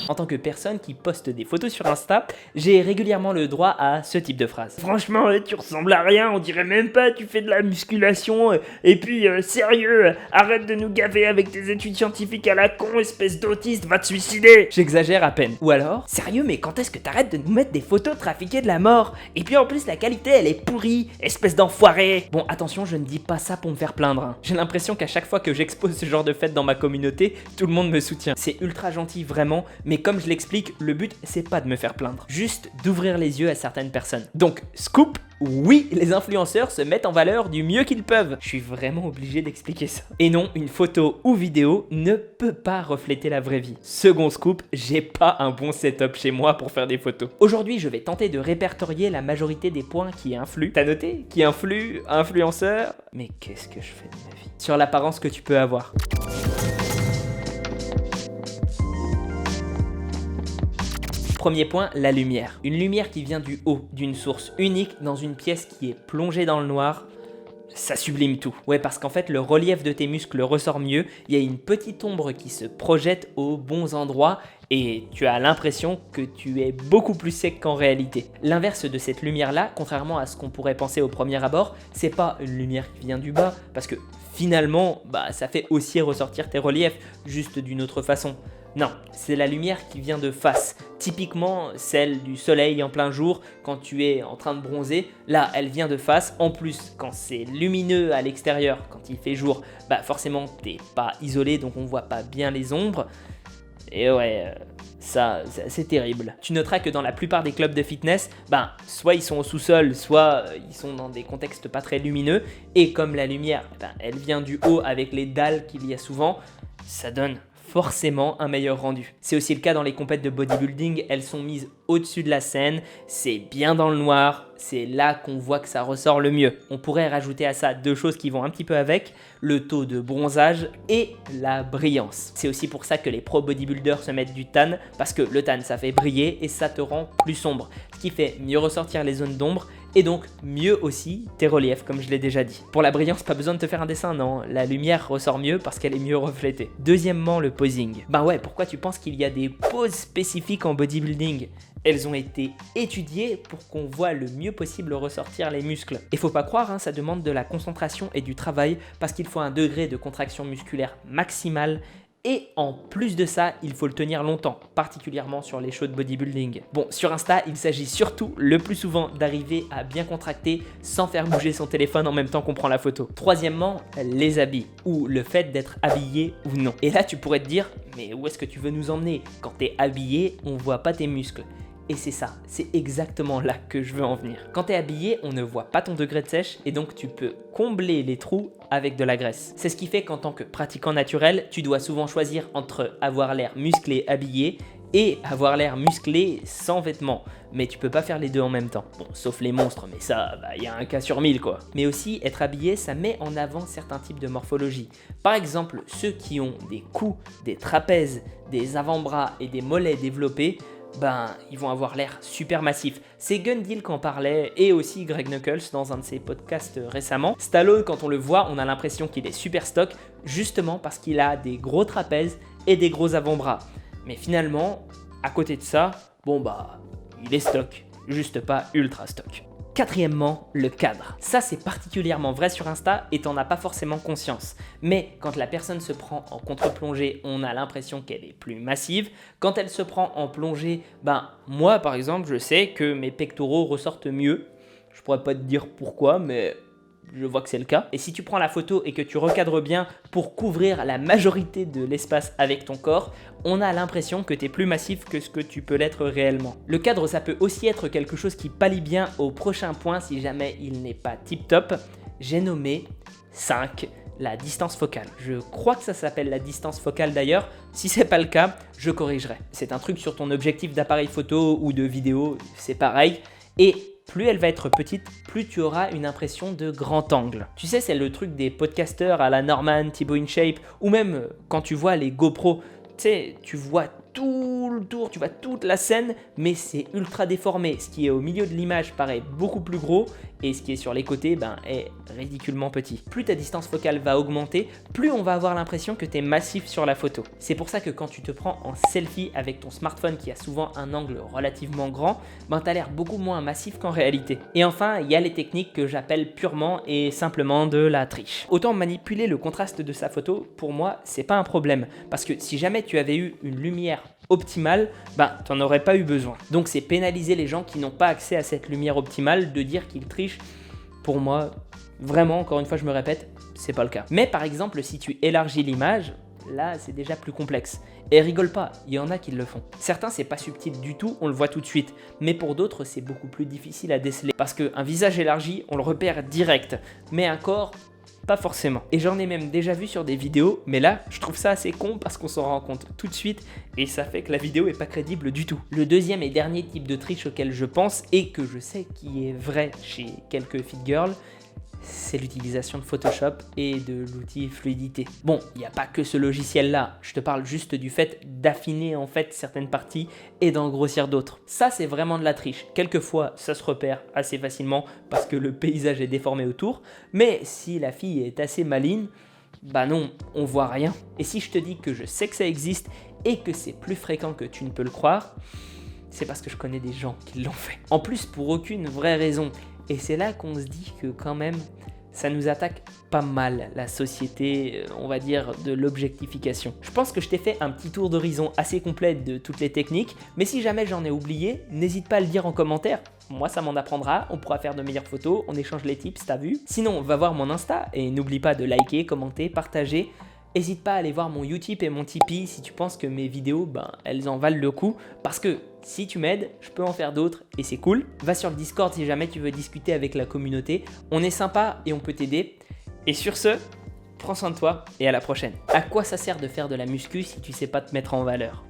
En tant que personne qui poste des photos sur Insta, j'ai régulièrement le droit à ce type de phrase. Franchement, tu ressembles à rien, on dirait même pas, tu fais de la musculation, et puis sérieux, arrête de nous gaver avec tes études scientifiques à la con, espèce d'autiste, va te suicider. J'exagère à peine. Ou alors, sérieux, mais quand est-ce que t'arrêtes de nous mettre des photos trafiquées de la mort? Et puis en plus, la qualité, elle est pourrie, espèce d'enfoiré. Bon, attention, je ne dis pas ça pour me faire plaindre, hein. J'ai l'impression qu'à chaque fois que j'expose ce genre de fête dans ma communauté, tout le monde me soutient. C'est ultra gentil, vraiment, mais comme je l'explique, le but, c'est pas de me faire plaindre, juste d'ouvrir les yeux à certaines personnes. Donc, scoop, oui, les influenceurs se mettent en valeur du mieux qu'ils peuvent. Je suis vraiment obligé d'expliquer ça. Et non, une photo ou vidéo ne peut pas refléter la vraie vie. Second scoop, j'ai pas un bon setup chez moi pour faire des photos. Aujourd'hui, je vais tenter de répertorier la majorité des points qui influent. T'as noté? Qui influent, influenceurs? Mais qu'est-ce que je fais de ma vie? Sur l'apparence que tu peux avoir. Premier point, la lumière. Une lumière qui vient du haut, d'une source unique dans une pièce qui est plongée dans le noir, ça sublime tout. Ouais, parce qu'en fait, le relief de tes muscles ressort mieux, il y a une petite ombre qui se projette aux bons endroits et tu as l'impression que tu es beaucoup plus sec qu'en réalité. L'inverse de cette lumière-là, contrairement à ce qu'on pourrait penser au premier abord, c'est pas une lumière qui vient du bas, parce que finalement, ça fait aussi ressortir tes reliefs, juste d'une autre façon. Non, c'est la lumière qui vient de face, typiquement celle du soleil en plein jour quand tu es en train de bronzer. Là, elle vient de face. En plus, quand c'est lumineux à l'extérieur, quand il fait jour, forcément t'es pas isolé, donc on voit pas bien les ombres. Et ouais, ça c'est terrible. Tu noteras que dans la plupart des clubs de fitness, soit ils sont au sous-sol, soit ils sont dans des contextes pas très lumineux. Et comme la lumière, elle vient du haut avec les dalles qu'il y a souvent, ça donne forcément un meilleur rendu. C'est aussi le cas dans les compètes de bodybuilding, elles sont mises au-dessus de la scène, c'est bien dans le noir, c'est là qu'on voit que ça ressort le mieux. On pourrait rajouter à ça deux choses qui vont un petit peu avec, le taux de bronzage et la brillance. C'est aussi pour ça que les pro bodybuilders se mettent du tan, parce que le tan ça fait briller et ça te rend plus sombre, ce qui fait mieux ressortir les zones d'ombre et donc mieux aussi tes reliefs comme je l'ai déjà dit. Pour la brillance, pas besoin de te faire un dessin, non, la lumière ressort mieux parce qu'elle est mieux reflétée. Deuxièmement, le posing. Ouais, pourquoi tu penses qu'il y a des poses spécifiques en bodybuilding? Elles ont été étudiées pour qu'on voit le mieux possible ressortir les muscles. Et faut pas croire, ça demande de la concentration et du travail parce qu'il faut un degré de contraction musculaire maximale. Et en plus de ça, il faut le tenir longtemps, particulièrement sur les shows de bodybuilding. Bon, sur Insta, il s'agit surtout le plus souvent d'arriver à bien contracter sans faire bouger son téléphone en même temps qu'on prend la photo. Troisièmement, les habits, ou le fait d'être habillé ou non. Et là, tu pourrais te dire, mais où est-ce que tu veux nous emmener? Quand t'es habillé, on voit pas tes muscles. Et c'est ça, c'est exactement là que je veux en venir. Quand t'es habillé, on ne voit pas ton degré de sèche et donc tu peux combler les trous avec de la graisse. C'est ce qui fait qu'en tant que pratiquant naturel, tu dois souvent choisir entre avoir l'air musclé habillé et avoir l'air musclé sans vêtements. Mais tu peux pas faire les deux en même temps. Bon, sauf les monstres, mais ça, y a un cas sur 1000 quoi. Mais aussi, être habillé, ça met en avant certains types de morphologie. Par exemple, ceux qui ont des coups, des trapèzes, des avant-bras et des mollets développés, ils vont avoir l'air super massifs. C'est Gun Deal qui en parlait et aussi Greg Knuckles dans un de ses podcasts récemment. Stallone, quand on le voit, on a l'impression qu'il est super stock justement parce qu'il a des gros trapèzes et des gros avant-bras. Mais finalement, à côté de ça, il est stock, juste pas ultra stock. Quatrièmement, le cadre. Ça, c'est particulièrement vrai sur Insta et t'en as pas forcément conscience. Mais quand la personne se prend en contre-plongée, on a l'impression qu'elle est plus massive. Quand elle se prend en plongée, moi par exemple, je sais que mes pectoraux ressortent mieux. Je pourrais pas te dire pourquoi, mais je vois que c'est le cas. Et si tu prends la photo et que tu recadres bien pour couvrir la majorité de l'espace avec ton corps, on a l'impression que tu es plus massif que ce que tu peux l'être réellement. Le cadre, ça peut aussi être quelque chose qui pallie bien au prochain point si jamais il n'est pas tip top. J'ai nommé 5. La distance focale. Je crois que ça s'appelle la distance focale d'ailleurs. Si c'est pas le cas, je corrigerai. C'est un truc sur ton objectif d'appareil photo ou de vidéo, c'est pareil. Et plus elle va être petite, plus tu auras une impression de grand angle. Tu sais, c'est le truc des podcasteurs à la Norman, Thibaut InShape, ou même quand tu vois les GoPro, tu sais, tu vois tout le tour, tu vois toute la scène, mais c'est ultra déformé. Ce qui est au milieu de l'image paraît beaucoup plus gros et ce qui est sur les côtés est ridiculement petit. Plus ta distance focale va augmenter, plus on va avoir l'impression que tu es massif sur la photo. C'est pour ça que quand tu te prends en selfie avec ton smartphone qui a souvent un angle relativement grand, tu as l'air beaucoup moins massif qu'en réalité. Et enfin, il y a les techniques que j'appelle purement et simplement de la triche. Autant manipuler le contraste de sa photo, pour moi, c'est pas un problème. Parce que si jamais tu avais eu une lumière optimale, t'en aurais pas eu besoin. Donc c'est pénaliser les gens qui n'ont pas accès à cette lumière optimale de dire qu'ils trichent. Pour moi, vraiment, encore une fois, je me répète, c'est pas le cas. Mais par exemple, si tu élargis l'image, là, c'est déjà plus complexe. Et rigole pas, il y en a qui le font. Certains, c'est pas subtil du tout, on le voit tout de suite. Mais pour d'autres, c'est beaucoup plus difficile à déceler. Parce qu'un visage élargi, on le repère direct. Mais un corps, pas forcément. Et j'en ai même déjà vu sur des vidéos, mais là, je trouve ça assez con parce qu'on s'en rend compte tout de suite et ça fait que la vidéo est pas crédible du tout. Le deuxième et dernier type de triche auquel je pense et que je sais qui est vrai chez quelques fit girls, c'est l'utilisation de Photoshop et de l'outil fluidité. Bon, il n'y a pas que ce logiciel-là, je te parle juste du fait d'affiner en fait certaines parties et d'en grossir d'autres. Ça, c'est vraiment de la triche. Quelquefois, ça se repère assez facilement parce que le paysage est déformé autour, mais si la fille est assez maligne, non, on voit rien. Et si je te dis que je sais que ça existe et que c'est plus fréquent que tu ne peux le croire, c'est parce que je connais des gens qui l'ont fait. En plus, pour aucune vraie raison. Et c'est là qu'on se dit que quand même, ça nous attaque pas mal, la société, on va dire, de l'objectification. Je pense que je t'ai fait un petit tour d'horizon assez complet de toutes les techniques, mais si jamais j'en ai oublié, n'hésite pas à le dire en commentaire. Moi, ça m'en apprendra, on pourra faire de meilleures photos, on échange les tips, t'as vu? Sinon, va voir mon Insta et n'oublie pas de liker, commenter, partager. N'hésite pas à aller voir mon Utip et mon Tipeee si tu penses que mes vidéos, elles en valent le coup. Parce que si tu m'aides, je peux en faire d'autres et c'est cool. Va sur le Discord si jamais tu veux discuter avec la communauté. On est sympa et on peut t'aider. Et sur ce, prends soin de toi et à la prochaine. À quoi ça sert de faire de la muscu si tu sais pas te mettre en valeur ?